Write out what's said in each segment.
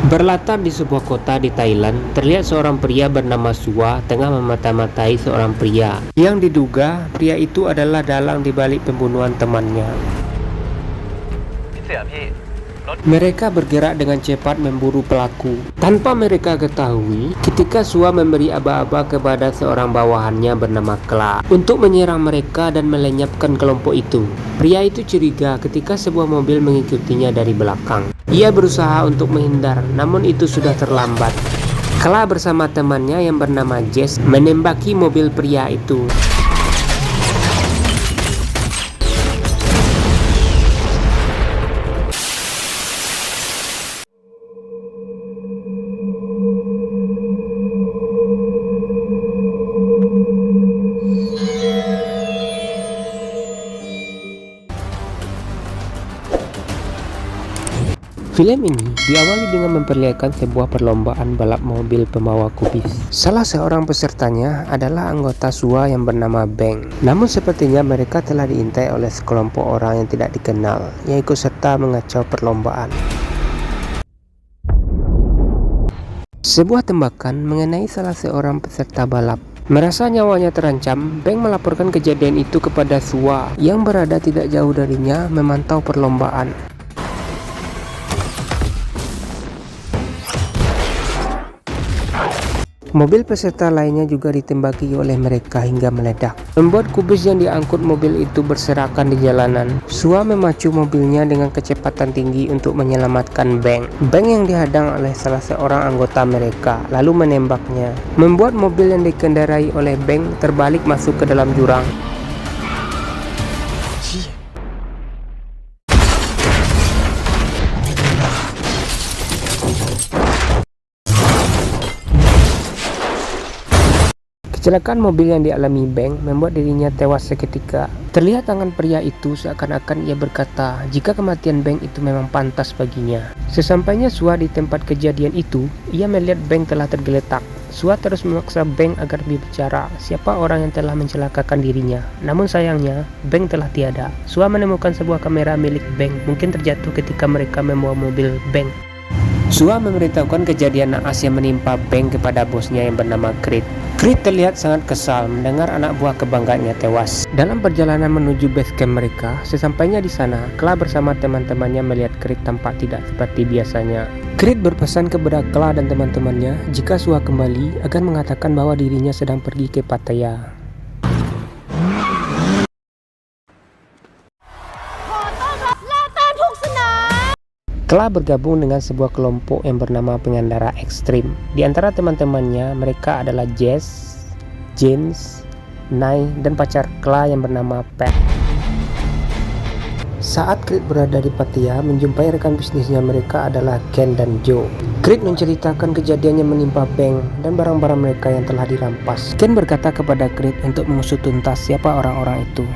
Berlatar di sebuah kota di Thailand, terlihat seorang pria bernama Sua tengah memata-matai seorang pria yang diduga pria itu adalah dalang di balik pembunuhan temannya. Mereka bergerak dengan cepat memburu pelaku. Tanpa mereka ketahui, ketika Sua memberi aba-aba kepada seorang bawahannya bernama Kla untuk menyerang mereka dan melenyapkan kelompok itu. Pria itu curiga ketika sebuah mobil mengikutinya dari belakang. Ia berusaha untuk menghindar, namun itu sudah terlambat. Kla bersama temannya yang bernama Jess menembaki mobil pria itu. Film ini diawali dengan memperlihatkan sebuah perlombaan balap mobil pembawa kubis. Salah seorang pesertanya adalah anggota Sua yang bernama Beng. Namun sepertinya mereka telah diintai oleh sekelompok orang yang tidak dikenal yang ikut serta mengacau perlombaan. Sebuah tembakan mengenai salah seorang peserta balap. Merasa nyawanya terancam, Beng melaporkan kejadian itu kepada Sua yang berada tidak jauh darinya memantau perlombaan. Mobil peserta lainnya juga ditembaki oleh mereka hingga meledak, membuat kubis yang diangkut mobil itu berserakan di jalanan. Sua memacu mobilnya dengan kecepatan tinggi untuk menyelamatkan Beng. Beng yang dihadang oleh salah seorang anggota mereka, lalu menembaknya, membuat mobil yang dikendarai oleh Beng terbalik masuk ke dalam jurang. Kecelakaan mobil yang dialami Beng membuat dirinya tewas seketika. Terlihat tangan pria itu seakan-akan ia berkata jika kematian Beng itu memang pantas baginya. Sesampainya Sua di tempat kejadian itu, ia melihat Beng telah tergeletak. Sua terus memaksa Beng agar berbicara siapa orang yang telah mencelakakan dirinya. Namun sayangnya, Beng telah tiada. Sua menemukan sebuah kamera milik Beng, mungkin terjatuh ketika mereka membawa mobil Beng. Sua memberitahukan kejadian naas yang menimpa Beng kepada bosnya yang bernama Creed. Creed terlihat sangat kesal mendengar anak buah kebanggaannya tewas. Dalam perjalanan menuju base camp mereka, sesampainya di sana, Kla bersama teman-temannya melihat Creed tampak tidak seperti biasanya. Creed berpesan kepada Kla dan teman-temannya jika Sua kembali akan mengatakan bahwa dirinya sedang pergi ke Pattaya. Kla bergabung dengan sebuah kelompok yang bernama Pengendara Ekstrim. Di antara teman-temannya, mereka adalah Jess, James, Nai, dan pacar Kla yang bernama Pat. Saat Creed berada di Pattaya, menjumpai rekan bisnisnya mereka adalah Ken dan Joe. Creed menceritakan kejadian yang menimpa Beng dan barang-barang mereka yang telah dirampas. Ken berkata kepada Creed untuk mengusut tuntas siapa orang-orang itu.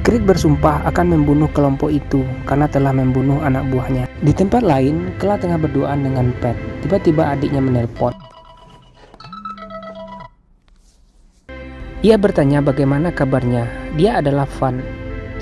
Creed bersumpah akan membunuh kelompok itu karena telah membunuh anak buahnya. Di tempat lain, Kla tengah berduaan dengan Pat. Tiba-tiba adiknya menelpon. Ia bertanya bagaimana kabarnya. Dia adalah Van.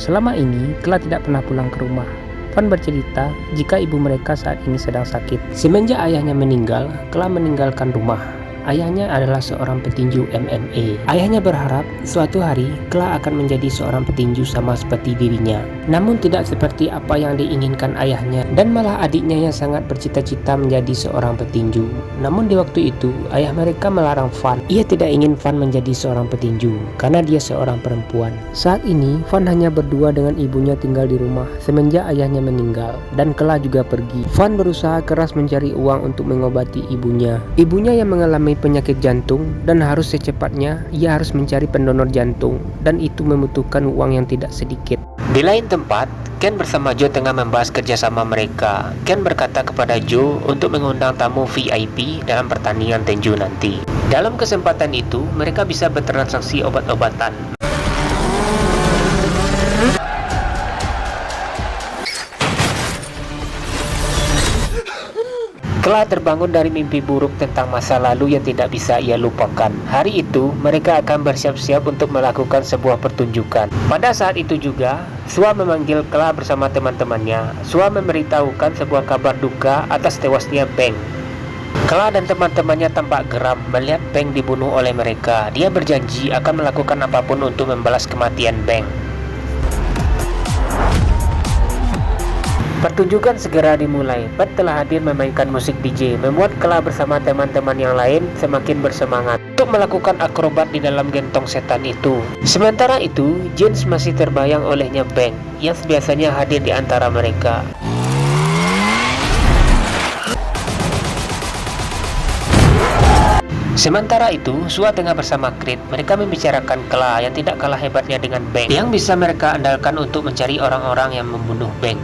Selama ini, Kla tidak pernah pulang ke rumah. Van bercerita jika ibu mereka saat ini sedang sakit. Semenjak ayahnya meninggal, Kla meninggalkan rumah. Ayahnya adalah seorang petinju MMA. Ayahnya berharap suatu hari Kla akan menjadi seorang petinju sama seperti dirinya. Namun tidak seperti apa yang diinginkan ayahnya, dan malah adiknya yang sangat bercita-cita menjadi seorang petinju. Namun di waktu itu, ayah mereka melarang Van. Ia tidak ingin Van menjadi seorang petinju karena dia seorang perempuan. Saat ini, Van hanya berdua dengan ibunya tinggal di rumah semenjak ayahnya meninggal, dan Kla juga pergi. Van berusaha keras mencari uang untuk mengobati ibunya. Ibunya yang mengalami penyakit jantung dan harus secepatnya ia harus mencari pendonor jantung, dan itu membutuhkan uang yang tidak sedikit. Di lain tempat, Ken bersama Joe tengah membahas kerjasama mereka. Ken berkata kepada Joe untuk mengundang tamu VIP dalam pertandingan tinju nanti. Dalam kesempatan itu, mereka bisa bertransaksi obat-obatan. Kla terbangun dari mimpi buruk tentang masa lalu yang tidak bisa ia lupakan. Hari itu, mereka akan bersiap-siap untuk melakukan sebuah pertunjukan. Pada saat itu juga, Sua memanggil Kla bersama teman-temannya. Sua memberitahukan sebuah kabar duka atas tewasnya Beng. Kla dan teman-temannya tampak geram melihat Beng dibunuh oleh mereka. Dia berjanji akan melakukan apapun untuk membalas kematian Beng. Pertunjukan segera dimulai. Pat telah hadir memainkan musik DJ, membuat Kla bersama teman-teman yang lain semakin bersemangat untuk melakukan akrobat di dalam gentong setan itu. Sementara itu, James masih terbayang olehnya Beng yang biasanya hadir di antara mereka. Sementara itu, Sua tengah bersama Creed. Mereka membicarakan Kla yang tidak kalah hebatnya dengan Beng, yang bisa mereka andalkan untuk mencari orang-orang yang membunuh Beng.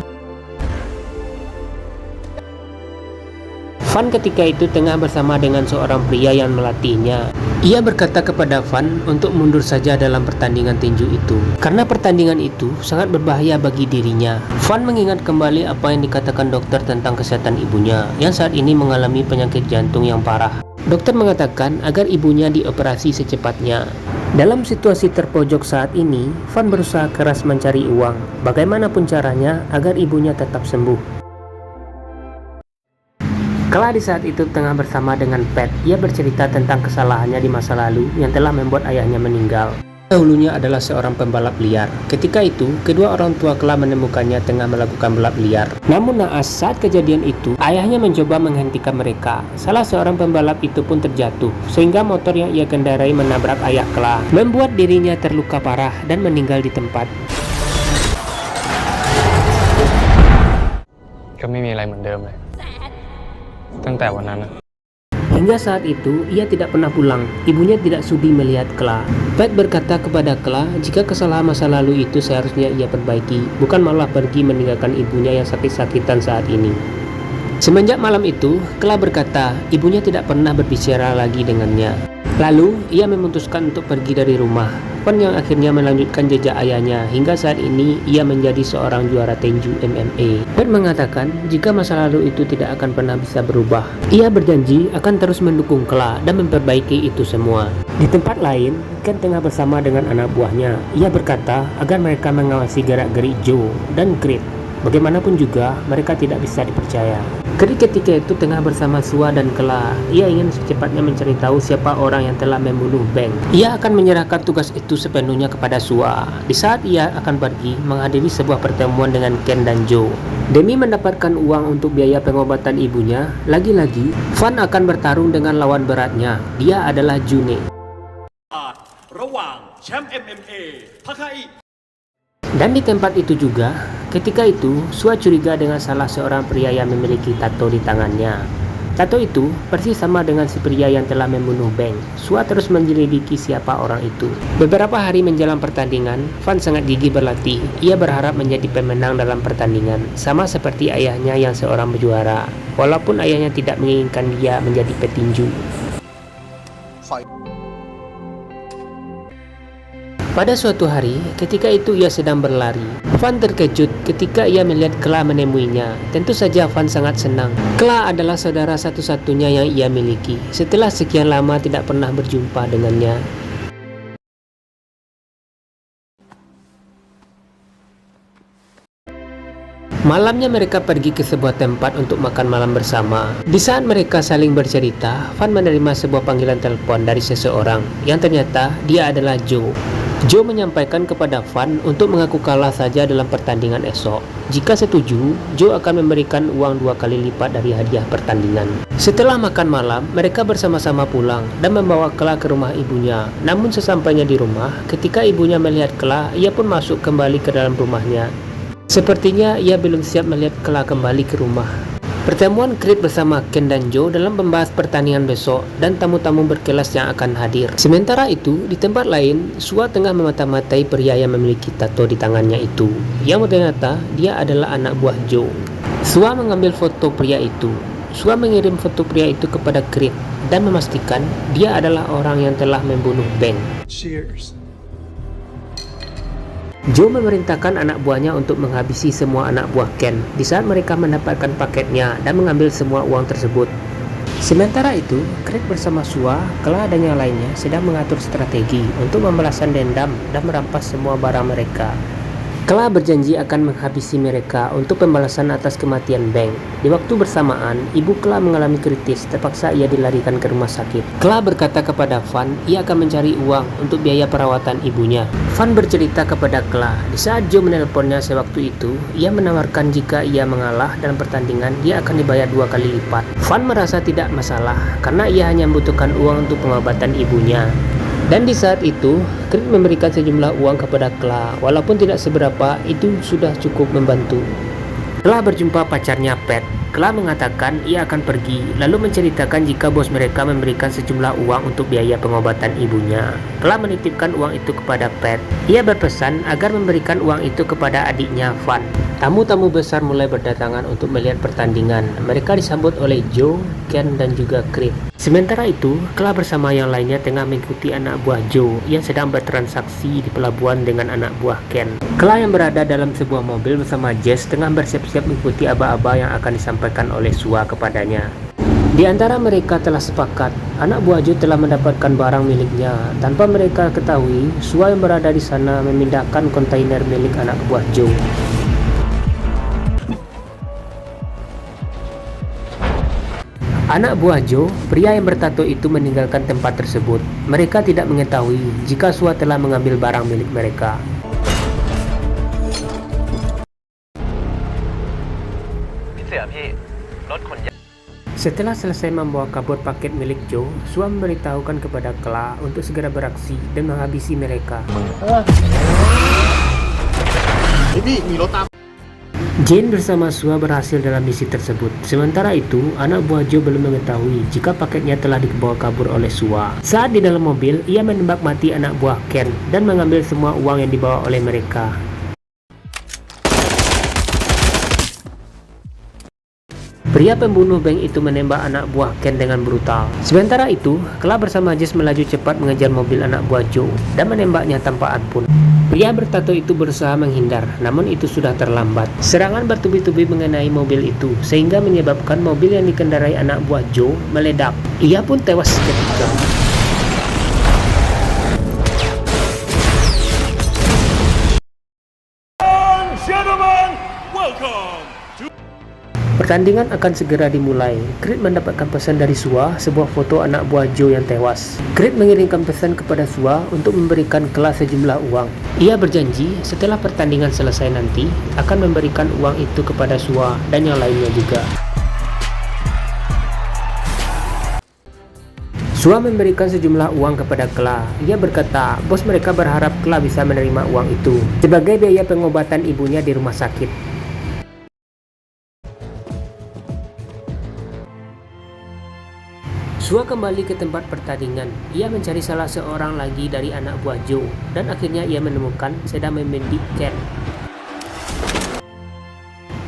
Van ketika itu tengah bersama dengan seorang pria yang melatihnya. Ia berkata kepada Van untuk mundur saja dalam pertandingan tinju itu, karena pertandingan itu sangat berbahaya bagi dirinya. Van mengingat kembali apa yang dikatakan dokter tentang kesehatan ibunya, yang saat ini mengalami penyakit jantung yang parah. Dokter mengatakan agar ibunya dioperasi secepatnya. Dalam situasi terpojok saat ini, Van berusaha keras mencari uang, bagaimanapun caranya agar ibunya tetap sembuh. Kla di saat itu tengah bersama dengan Pat. Ia bercerita tentang kesalahannya di masa lalu yang telah membuat ayahnya meninggal. Dahulunya adalah seorang pembalap liar. Ketika itu, kedua orang tua Kla menemukannya tengah melakukan balap liar. Namun naas, saat kejadian itu, ayahnya mencoba menghentikan mereka. Salah seorang pembalap itu pun terjatuh, sehingga motor yang ia kendarai menabrak ayah Kla, membuat dirinya terluka parah dan meninggal di tempat. ก็ไม่มีอะไรเหมือนเดิมเลยตั้งแต่วันนั้นนะ Hingga saat itu, ia tidak pernah pulang. Ibunya tidak sudi melihat Kla. Pat berkata kepada Kla, jika kesalahan masa lalu itu seharusnya ia perbaiki, bukan malah pergi meninggalkan ibunya yang sakit-sakitan saat ini. Semenjak malam itu, Kla berkata, ibunya tidak pernah berbicara lagi dengannya. Lalu, ia memutuskan untuk pergi dari rumah. Van yang akhirnya melanjutkan jejak ayahnya, hingga saat ini ia menjadi seorang juara tinju MMA. Pat mengatakan jika masa lalu itu tidak akan pernah bisa berubah. Ia berjanji akan terus mendukung Kla dan memperbaiki itu semua. Di tempat lain, Ken tengah bersama dengan anak buahnya. Ia berkata agar mereka mengawasi gerak-gerik Joe dan Creed. Bagaimanapun juga, mereka tidak bisa dipercaya. Creed ketika itu tengah bersama Sua dan Kla. Ia ingin secepatnya mencari tahu siapa orang yang telah membunuh Beng. Ia akan menyerahkan tugas itu sepenuhnya kepada Sua. Di saat ia akan pergi menghadiri sebuah pertemuan dengan Ken dan Joe. Demi mendapatkan uang untuk biaya pengobatan ibunya, lagi-lagi Van akan bertarung dengan lawan beratnya. Dia adalah June. ระหว่างแชมป์ MMA ทาคาอิ Dan di tempat itu juga, ketika itu Sua curiga dengan salah seorang pria yang memiliki tato di tangannya. Tato itu persis sama dengan si pria yang telah membunuh Beng. Sua terus menyelidiki siapa orang itu. Beberapa hari menjelang pertandingan, Van sangat gigih berlatih. Ia berharap menjadi pemenang dalam pertandingan, sama seperti ayahnya yang seorang juara, walaupun ayahnya tidak menginginkan dia menjadi petinju. Pada suatu hari, ketika itu ia sedang berlari. Van terkejut ketika ia melihat Kla menemuinya. Tentu saja Van sangat senang. Kla adalah saudara satu-satunya yang ia miliki. Setelah sekian lama tidak pernah berjumpa dengannya. Malamnya mereka pergi ke sebuah tempat untuk makan malam bersama. Di saat mereka saling bercerita, Van menerima sebuah panggilan telepon dari seseorang yang ternyata dia adalah Joe. Joe menyampaikan kepada Van untuk mengaku kalah saja dalam pertandingan esok. Jika setuju, Joe akan memberikan uang 2 kali lipat dari hadiah pertandingan. Setelah makan malam, mereka bersama-sama pulang dan membawa Kla ke rumah ibunya. Namun sesampainya di rumah, ketika ibunya melihat Kla, ia pun masuk kembali ke dalam rumahnya. Sepertinya ia belum siap melihat Kla kembali ke rumah. Pertemuan Creed bersama Ken dan Joe dalam membahas pertandingan besok dan tamu-tamu berkelas yang akan hadir. Sementara itu, di tempat lain, Sua tengah memata-matai pria yang memiliki tato di tangannya itu, yang ternyata dia adalah anak buah Joe. Sua mengambil foto pria itu. Sua mengirim foto pria itu kepada Creed dan memastikan dia adalah orang yang telah membunuh Beng. Cheers. Joe memerintahkan anak buahnya untuk menghabisi semua anak buah Ken di saat mereka mendapatkan paketnya dan mengambil semua uang tersebut. Sementara itu, Creed bersama Sua, Kla dan yang lainnya sedang mengatur strategi untuk membalaskan dendam dan merampas semua barang mereka. Kla berjanji akan menghabisi mereka untuk pembalasan atas kematian Beng. Di waktu bersamaan, ibu Kla mengalami kritis, terpaksa ia dilarikan ke rumah sakit. Kla berkata kepada Van, ia akan mencari uang untuk biaya perawatan ibunya. Van bercerita kepada Kla, di saat Joe menelponnya sewaktu itu, ia menawarkan jika ia mengalah dalam pertandingan, dia akan dibayar 2 kali lipat. Van merasa tidak masalah, karena ia hanya membutuhkan uang untuk pengobatan ibunya. Dan di saat itu, Creed memberikan sejumlah uang kepada Kla, walaupun tidak seberapa, itu sudah cukup membantu. Kla berjumpa pacarnya Pat. Kla mengatakan ia akan pergi, lalu menceritakan jika bos mereka memberikan sejumlah uang untuk biaya pengobatan ibunya. Kla menitipkan uang itu kepada Pat. Ia berpesan agar memberikan uang itu kepada adiknya Van. Tamu-tamu besar mulai berdatangan untuk melihat pertandingan. Mereka disambut oleh Joe, Ken, dan juga Creed. Sementara itu, Kla bersama yang lainnya tengah mengikuti anak buah Joe yang sedang bertransaksi di pelabuhan dengan anak buah Ken. Kla yang berada dalam sebuah mobil bersama Jess tengah bersiap-siap mengikuti aba-aba yang akan disampaikan oleh Sua kepadanya. Di antara mereka telah sepakat, anak buah Joe telah mendapatkan barang miliknya. Tanpa mereka ketahui, Sua yang berada di sana memindahkan kontainer milik anak buah Joe. Anak buah Joe, pria yang bertato itu meninggalkan tempat tersebut. Mereka tidak mengetahui jika Sua telah mengambil barang milik mereka. Setelah selesai membawa kabur paket milik Joe, Sua memberitahukan kepada Kla untuk segera beraksi dan menghabisi mereka. Jane bersama Sua berhasil dalam misi tersebut. Sementara itu, anak buah Joe belum mengetahui jika paketnya telah dibawa kabur oleh Sua. Saat di dalam mobil, ia menembak mati anak buah Ken dan mengambil semua uang yang dibawa oleh mereka. Pria pembunuh Beng itu menembak anak buah Ken dengan brutal. Sementara itu, Kla bersama Jess melaju cepat mengejar mobil anak buah Joe dan menembaknya tanpa ampun. Pria bertato itu berusaha menghindar, namun itu sudah terlambat. Serangan bertubi-tubi mengenai mobil itu, sehingga menyebabkan mobil yang dikendarai anak buah Joe meledak. Ia pun tewas seketika. Gentlemen, welcome to Pertandingan akan segera dimulai. Creed mendapatkan pesan dari Sua, sebuah foto anak buah Joe yang tewas. Creed mengirimkan pesan kepada Sua untuk memberikan Kla sejumlah uang. Ia berjanji setelah pertandingan selesai nanti akan memberikan uang itu kepada Sua dan yang lainnya juga. Sua memberikan sejumlah uang kepada Kla. Ia berkata, bos mereka berharap Kla bisa menerima uang itu sebagai biaya pengobatan ibunya di rumah sakit. Sua kembali ke tempat pertandingan. Ia mencari salah seorang lagi dari anak buah Joe dan akhirnya ia menemukan sedang membidik Ken.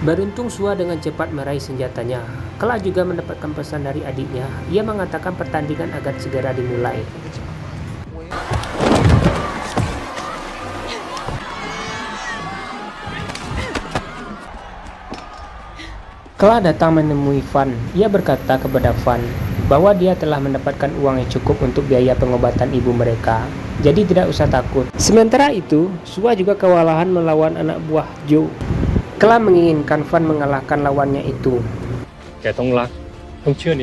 Beruntung Sua dengan cepat meraih senjatanya. Kla juga mendapatkan pesan dari adiknya. Ia mengatakan pertandingan akan segera dimulai. Kla datang menemui Van. Ia berkata kepada Van bahwa dia telah mendapatkan uang yang cukup untuk biaya pengobatan ibu mereka, jadi tidak usah takut. Sementara itu, Sua juga kewalahan melawan anak buah Joe. Kla menginginkan Van mengalahkan lawannya itu. แกต้องรักต้องเชื่อใน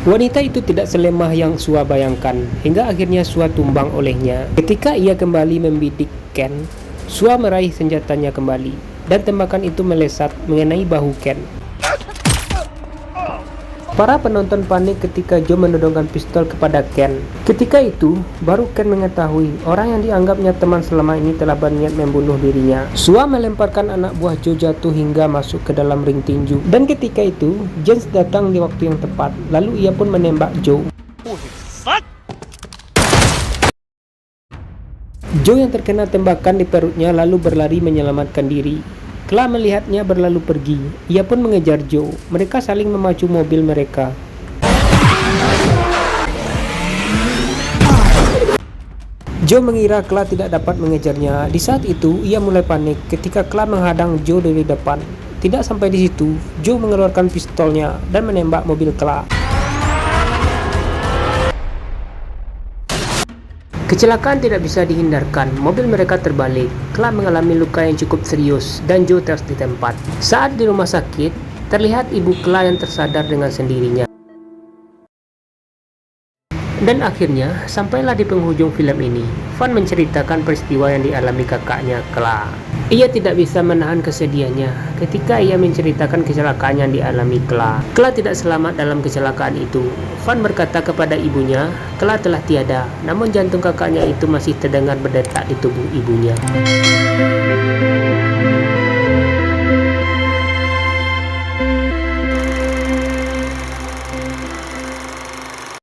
Wanita itu tidak selemah yang Sua bayangkan, hingga akhirnya Sua tumbang olehnya. Ketika ia kembali membidik Ken, Sua meraih senjatanya kembali, dan tembakan itu melesat mengenai bahu Ken. Para penonton panik ketika Joe menodongkan pistol kepada Ken. Ketika itu, baru Ken mengetahui orang yang dianggapnya teman selama ini telah berniat membunuh dirinya. Sua melemparkan anak buah Joe jatuh hingga masuk ke dalam ring tinju. Dan ketika itu, James datang di waktu yang tepat. Lalu ia pun menembak Joe. Joe yang terkena tembakan di perutnya lalu berlari menyelamatkan diri. Kla melihatnya berlalu pergi. Ia pun mengejar Joe. Mereka saling memacu mobil mereka. Joe mengira Kla tidak dapat mengejarnya. Di saat itu, ia mulai panik ketika Kla menghadang Joe dari depan. Tidak sampai di situ, Joe mengeluarkan pistolnya dan menembak mobil Kla. Kecelakaan tidak bisa dihindarkan, mobil mereka terbalik. Kla mengalami luka yang cukup serius dan Joe tewas di tempat. Saat di rumah sakit, terlihat ibu Kla yang tersadar dengan sendirinya. Dan akhirnya, sampailah di penghujung film ini. Van menceritakan peristiwa yang dialami kakaknya, Kla. Ia tidak bisa menahan kesedihannya ketika ia menceritakan kecelakaan yang dialami Kla. Kla tidak selamat dalam kecelakaan itu. Van berkata kepada ibunya, Kla telah tiada, namun jantung kakaknya itu masih terdengar berdetak di tubuh ibunya.